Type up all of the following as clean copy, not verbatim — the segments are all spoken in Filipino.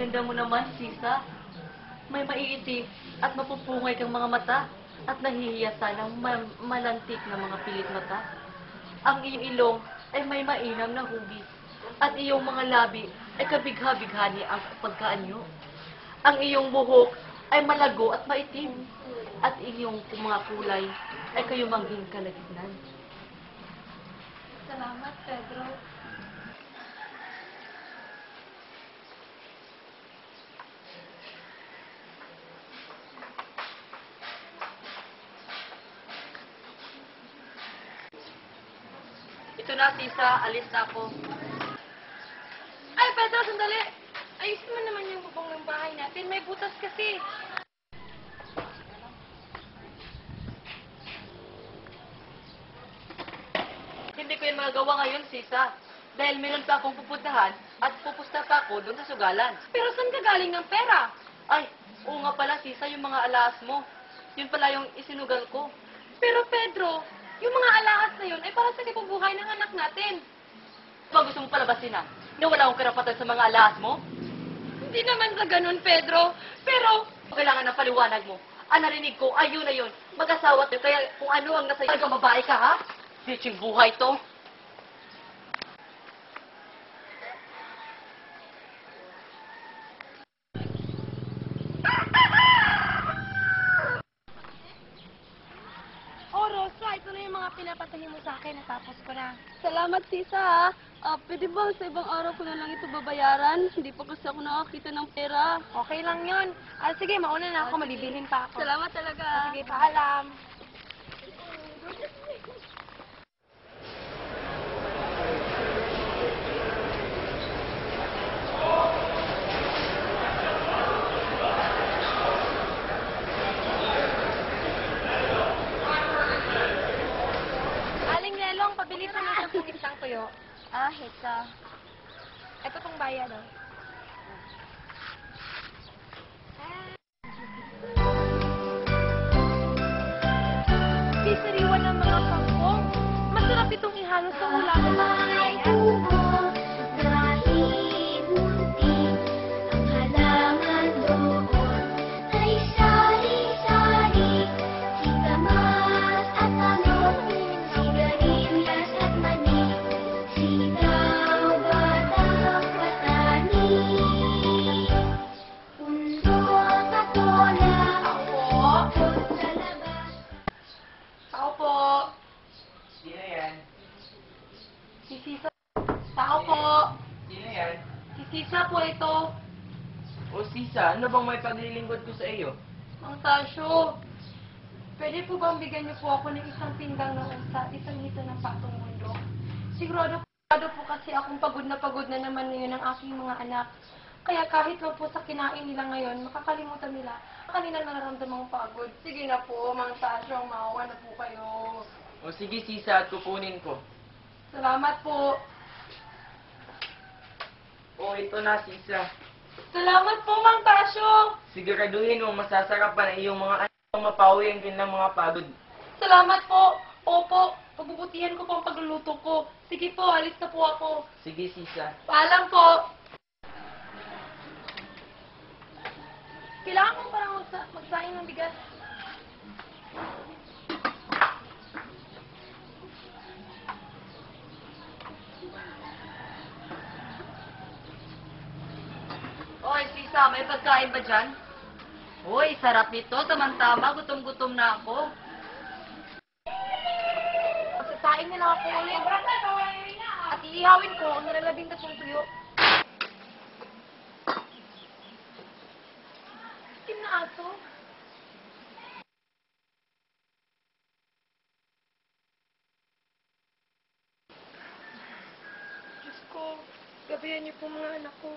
ganda mo naman, Sisa. May maiitim at mapupungay kang mga mata at nahihiyasan ng malantik na mga pilit mata. Ang iyong ilong ay may mainam na hugis at iyong mga labi ay kabigha-bighani ang pagkaanyo. Ang iyong buhok ay malago at maitim at iyong mga kulay ay kayumangging kalagitnan. Salamat, Pedro. Ito na, Sisa. Alis na ako. Ay, Pedro, sandali! Ayusin mo naman yung bubong ng bahay natin. May butas kasi. Hindi ko yan magagawa ngayon, Sisa. Dahil meron pa akong pupuntahan at pupusta pa ako doon sa sugalan. Pero saan ka galing ng pera? Ay, oo nga pala, Sisa, yung mga alahas mo. Yun pala yung isinugal ko. Pero Pedro, yung mga alahas na yun ay para sa kabubuhay ng anak natin. Ba gusto mo palabasin na? Na wala akong karapatan sa mga alahas mo? Hindi naman sa ganun, Pedro. Pero, Kailangan ng paliwanag mo. Ang narinig ko, ayun na yun. Mag-asawa tayo, kaya kung ano ang nasa iyo, babae ka, ha? Bitching buhay to. Rosa, ito na yung mga pinapatahin mo sa akin. Natapos ko na. Salamat, Tisa, ha? Pwede ba sa ibang araw ko na lang ito babayaran? Hindi pa kasi ako nakakita ng pera. Okay lang yun. Sige, mauna na ako. Malibilin pa ako. Salamat talaga. Sige, paalam. Aling Lelong, pabili po ng 10 isang tuyo. Ito. Ito pong bayad, oh. Sisiriwan ng mga kangkong. Masarap itong ihalo sa ulam ng mga kayan. Tao po. Sino yan? Si Sisa. Tao po. Sino yan? Si Sisa po ito. O Sisa, ano bang may paglilingkod ko sa iyo? Ang Tasyo. Pwede po bang bigyan niyo po ako ng isang pinggang ng usa, isang hito ng patong mundo? Sigurado po kasi akong pagod na naman ngayon ang aking mga anak. Kaya kahit lang po sa kinain nila ngayon, makakalimutan nila ang kanilang nararamdamang pagod. Sige na po, Mang Tasyo, maawa na po kayo. O sige Sisa, at kukunin ko. Salamat po. O ito na Sisa. Salamat po, Mang Tasyo. Siguraduhin mo masasarapan ang iyong mga anak mapawi ang kanilang mga pagod. Salamat po. Opo, pagbubutihan ko po ang pagluluto ko. Sige po, alis na po ako. Sige Sisa. Paalam po. Kailangan ko parang magsaing ng bigas. Oy, Sisa, may pagkain ba dyan? Uy, sarap nito. Tamang-tama. Gutom-gutom na ako. Magsasaing na lang ako ulit. At iihawin ko ang nalalabing tatong tuyo. Itim na aso. Diyos ko, gabayan niyo po mga anak ko.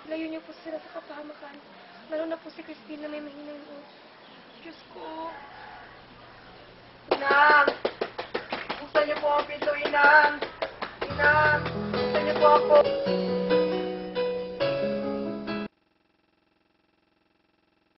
Layo niyo po sila sa kapahamakan. Lalo na po si Christine na may mahinang loob. Diyos ko. Inang! Buksan niyo po ang pinto, Inang! Inang! Buksan niyo po ako!